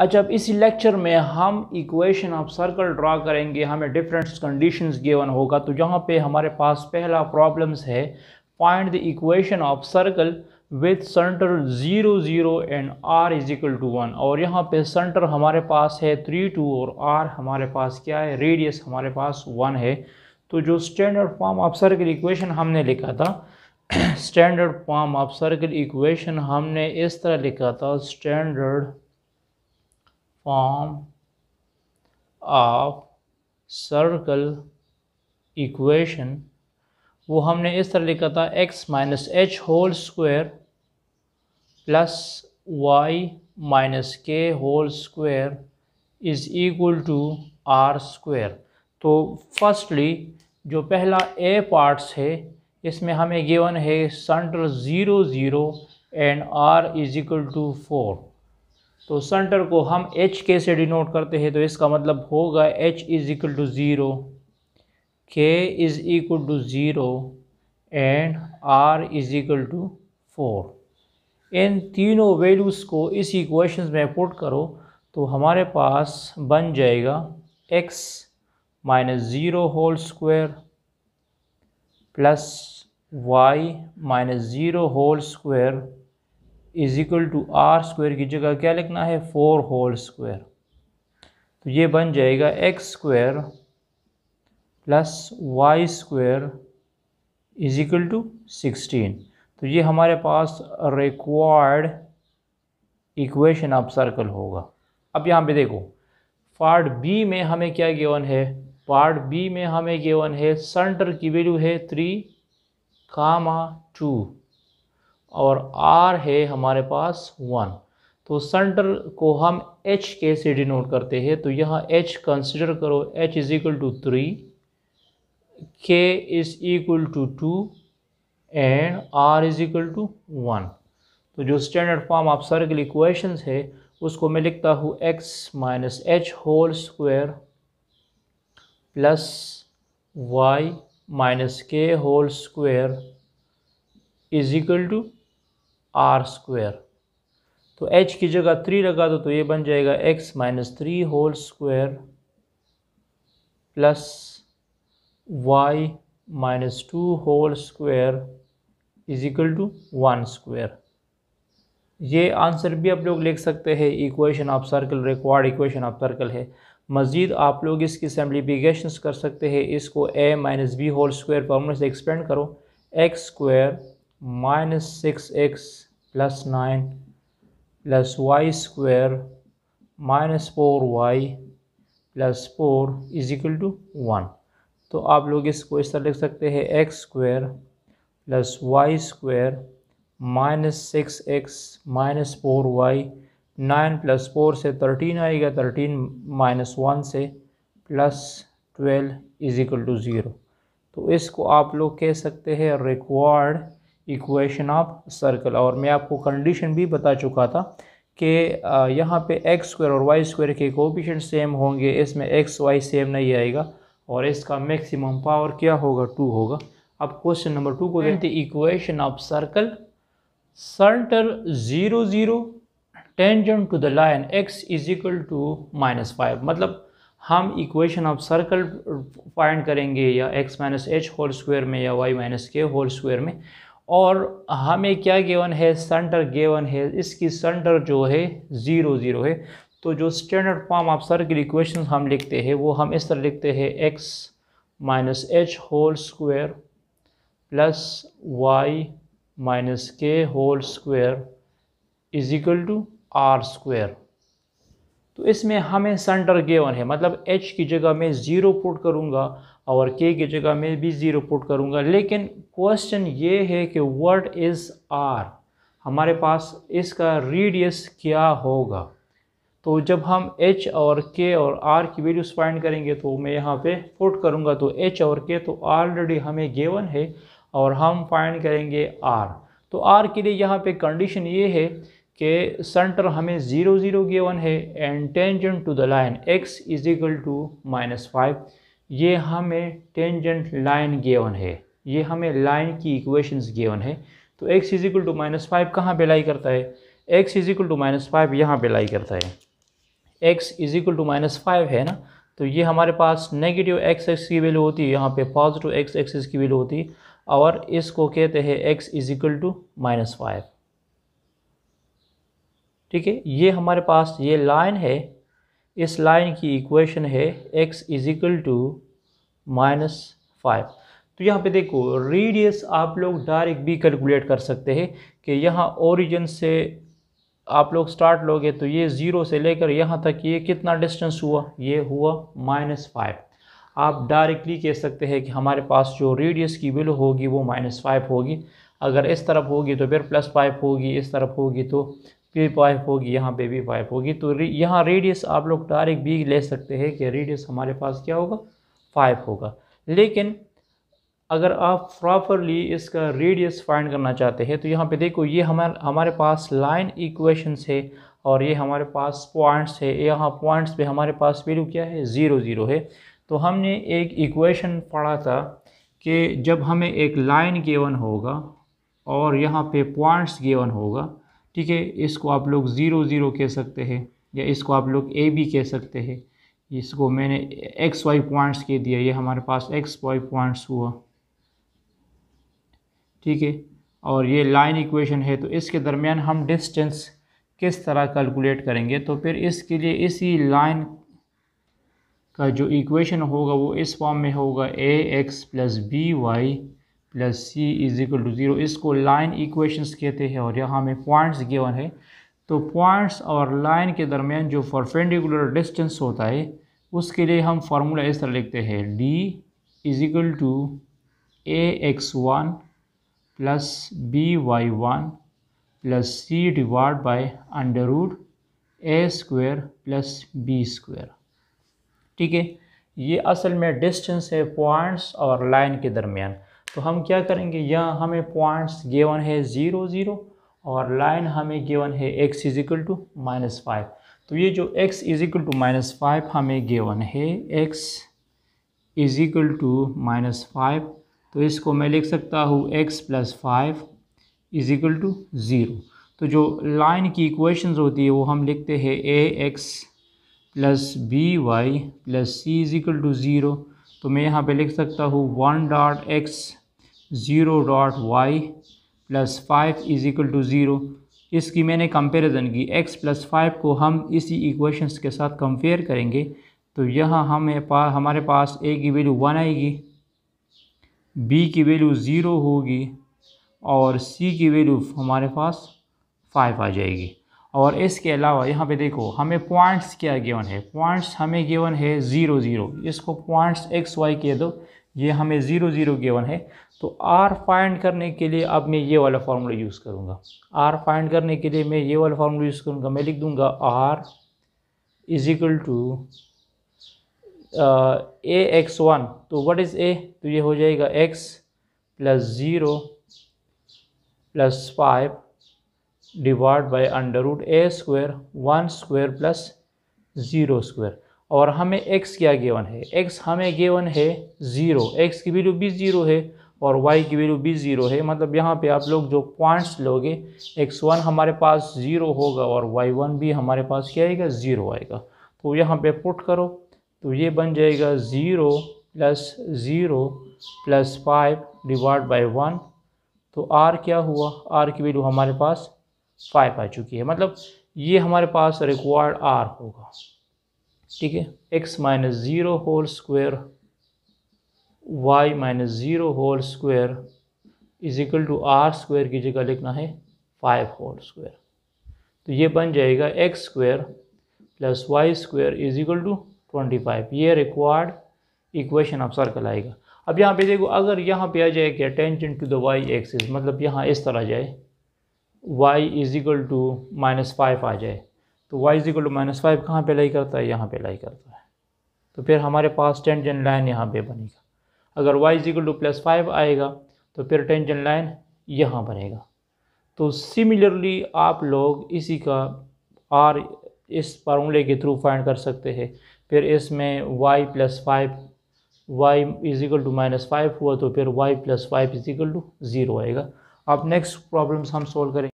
अच्छा, अब इसी लेक्चर में हम इक्वेशन ऑफ सर्कल ड्रा करेंगे। हमें डिफरेंट कंडीशंस गिवन होगा। तो जहाँ पे हमारे पास पहला प्रॉब्लम्स है, find the equation of circle with centre 0 0 and r is equal to 1। और यहाँ पे सेंटर हमारे पास है 3 2 और r हमारे पास क्या है, रेडियस हमारे पास 1 है। तो जो standard form of circle equation हमने लिखा था, standard form of circle equation हमने इस तरह लिखा था, standard form of circle equation, वो हमने इस तरह लिखा था, x minus H whole square plus Y minus के whole square is equal to are square. तो फर्स्टली जो पहला ए पार्ट्स है, इसमें हमें गिवन है centre 0 0 and r is equal to 4। तो सेंटर को हम h के से डिनोट करते हैं, तो इसका मतलब होगा h is equal to 0, k is equal to 0 and r is equal to 4। इन तीनों वैल्यूज़ को इस इक्वेशन में पुट करो तो हमारे पास बन जाएगा x minus 0 whole square plus y minus 0 whole square is equal to are square की जगह क्या लिखना है, 4 होल स्क्वायर। तो ये बन जाएगा x square plus y square is equal to 16। तो ये हमारे पास रिक्वायर्ड इक्वेशन ऑफ सर्कल होगा। अब यहाँ पे देखो, पार्ट बी में हमें क्या गिवन है, पार्ट बी में हमें गिवन है सेंटर की वैल्यू है 3, 2 और r है हमारे पास 1। तो सेंटर को हम h के से डिनोट करते हैं, तो यहाँ h कंसिडर करो, h is equal to 3, k is equal to 2 and r is equal to 1। तो जो standard form of circle equations है उसको मैं लिखता हूँ x minus H whole square plus y minus के whole square is equal to are square. तो h की जगह 3 लगा दो, तो ये बन जाएगा x minus 3 whole square plus y minus 2 whole square is equal to 1 square. ये आंसर भी आप लोग लिख सकते हैं, equation of circle required equation of circle है। मज़ीद आप लोग इसकी सिम्प्लिफिकेशंस कर सकते हैं, इसको a minus b whole square फॉर्मूले से एक्सपेंड करो, x square minus 6x plus 9 plus y square minus 4y plus 4 is equal to 1। तो आप लोग इसको इस तरह लिख सकते हैं, x square plus y square minus 6x minus 4y, 9 plus 4 से 13 आएगा, 13 माइनस 1 से प्लस 12 इज इक्वल टू 0। तो इसको आप लोग कह सकते हैं रिक्वायर्ड इक्वेशन ऑफ सर्कल। और मैं आपको कंडीशन भी बता चुका था कि यहाँ पे x स्क्वायर और y स्क्वायर के कोएफिशिएंट सेम होंगे, इसमें x y सेम नहीं आएगा और इसका मैक्सिमम पावर क्या होगा, 2 होगा। अब क्वेश्चन नंबर 2 को देखते हैं, equation of circle centre 0 0 tangent to the line x is equal to -5। मतलब हम इक्वेशन ऑफ सर्कल फाइंड करेंगे या x minus H whole square में या y माइनस के होल स्क्वायर में, और हमें क्या गिवन है, सेंटर गिवन है, इसकी सेंटर जो है 0 0 है। तो जो standard form of circle equation हम लिखते हैं वो हम इस तरह लिखते हैं, x minus H whole square plus Y minus के whole square is equal to are square. तो इसमें हमें सेंटर गिवन है, मतलब h की जगह मैं 0 पुट करूँगा और k की जगह मैं भी 0 पुट करूँगा। लेकिन क्वेश्चन ये है कि व्हाट इज़ r, हमारे पास इसका रेडियस क्या होगा। तो जब हम h और k और r की वैल्यूज फाइंड करेंगे तो मैं यहाँ पे पुट करूँगा, तो h और k तो ऑलरेडी हमें गिवन है और हम फाइंड करेंगे r। तो r के लिए यहाँ पे कंडीशन ये है कि सेंटर हमें 0 0 गिवन है and tangent to the line x is equal to -5। ये हमें टेंजेंट लाइन गिवन है, ये हमें लाइन की इक्वेशंस गिवन है। तो x इज इक्वल टू -5 कहाँ पे लाई करता है, x इज इक्वल टू -5 यहाँ पे लाई करता है। x इज इक्वल टू -5 है ना, तो ये हमारे पास नेगेटिव x एक्स की वैल्यू होती है, यहाँ पे पॉजिटिव x एक्सिस की वैल्यू होती है, और इसको कहते हैं x इज इक्वल टू -5। ठीक है, ये हमारे पास ये लाइन है, इस लाइन की इक्वेशन है x इज इक्वल टू -5। तो यहाँ पे देखो रेडियस आप लोग डायरेक्ट भी कैलकुलेट कर सकते हैं कि यहाँ ओरिजिन से आप लोग स्टार्ट लोगे तो ये 0 से लेकर यहाँ तक ये कितना डिस्टेंस हुआ, ये हुआ -5। आप डायरेक्टली कह सकते हैं कि हमारे पास जो रेडियस की वैल्यू होगी वो -5 होगी। अगर इस तरफ होगी तो फिर +5 होगी, इस तरफ होगी तो फिर 5 होगी, यहाँ पे भी 5 होगी। तो यहाँ रेडियस आप लोग डायरेक्ट भी ले सकते हैं कि रेडियस हमारे पास क्या होगा, 5 होगा। लेकिन अगर आप प्रॉपरली इसका रेडियस फाइंड करना चाहते हैं तो यहाँ पे देखो ये हमारे पास लाइन इक्वेशंस है और ये हमारे पास पॉइंट्स है। यहाँ पॉइंट्स पे हमारे पास वैल्यू क्या है, 0 0 है। तो हमने एक इक्वेशन पढ़ा था कि जब हमें एक लाइन गिवन होगा और यहाँ पे पॉइंट्स गिवन होगा, ठीक है, इसको आप लोग 0 0 कह सकते हैं या इसको आप लोग ए भी कह सकते हैं। इसको मैंने एक्स वाई पॉइंट्स कह दिया, ये हमारे पास एक्स वाई पॉइंट्स हुआ, ठीक है, और ये लाइन इक्वेशन है। तो इसके दरमियान हम डिस्टेंस किस तरह कैलकुलेट करेंगे, तो फिर इसके लिए इसी लाइन का जो इक्वेशन होगा वो इस फॉर्म में होगा ax + by + c = 0। इसको लाइन इक्वेशंस कहते हैं और यहाँ में पॉइंट्स गिवन है। तो पॉइंट्स और लाइन के दरमियान जो परपेंडिकुलर डिस्टेंस होता है उसके लिए हम फार्मूला इस तरह लिखते हैं, d = ax1 + by1 + c / √a² + b²। ठीक है, ये असल में डिस्टेंस है पॉइंट्स और लाइन के दरमियान। तो हम क्या करेंगे, यहाँ हमें पॉइंट्स गिवन है 0 0 और लाइन हमें गिवन है x = -5। तो ये जो x = -5 हमें गिवन है, x = -5, तो इसको मैं लिख सकता हूँ x + 5 = 0। तो जो लाइन की इक्वेशंस होती है वो हम लिखते हैं ax + by + c = 0। तो मैं यहाँ पे लिख सकता हूँ 1.x 0.y + 5 = 0। इसकी मैंने कंपैरिजन की, x + 5 को हम इसी इक्वेशंस के साथ कंपेयर करेंगे तो यहाँ हमारे पास a की वैल्यू 1 आएगी, b की वैल्यू 0 होगी और c की वैल्यू हमारे पास 5 आ जाएगी। और इसके अलावा यहाँ पे देखो हमें पॉइंट्स क्या गिवन है, पॉइंट्स हमें गिवन है 0 0। इसको पॉइंट्स x y कह दो, ये हमें 0 0 गिवन है। तो r फाइंड करने के लिए अब मैं ये वाला फार्मूला यूज़ करूँगा। r फाइंड करने के लिए मैं ये वाला फार्मूला यूज़ करूँगा। मैं लिख दूँगा r = ax1। तो व्हाट इज़ a, तो ये हो जाएगा x + 0 + 5 डिवाइड बाय √a² 1² + 0²। और हमें x क्या गिवन है, x हमें गिवन है 0, x की वैल्यू भी 0 है और y की वैल्यू भी 0 है। मतलब यहाँ पे आप लोग जो पॉइंट्स लोगे, x1 हमारे पास 0 होगा और y1 भी हमारे पास क्या आएगा, 0 आएगा। तो यहाँ पे पुट करो तो ये बन जाएगा 0 + 0 + 5 डिवाइड बाय 1। तो r क्या हुआ, r की वैल्यू हमारे पास 5 आ चुकी है। मतलब ये हमारे पास रिक्वायर्ड r होगा, ठीक है। x - 0 whole square y - 0 whole square = r² की जगह लिखना है 5 होल स्क्वायर। तो ये बन जाएगा x² + y² = 25। ये रिक्वायर्ड इक्वेशन ऑफ सर्कल आएगा। अब यहाँ पे देखो, अगर यहाँ पे आ जाए क्या, tangent to the y axis, मतलब यहाँ इस तरह जाए y = -5 आ जाए, तो y = -5 कहाँ पे लाई करता है, यहाँ पे लाई करता है। तो फिर हमारे पास टेंजेंट लाइन यहाँ पे बनेगा। अगर y = +5 आएगा तो फिर टेंजेंट लाइन यहाँ बनेगा। तो सिमिलरली आप लोग इसी का r इस फार्मूले के थ्रू फाइंड कर सकते हैं। फिर इसमें y + 5 y = -5 हुआ तो फिर y + 5 = 0 आएगा। अब नेक्स्ट प्रॉब्लम्स हम सोल्व करेंगे।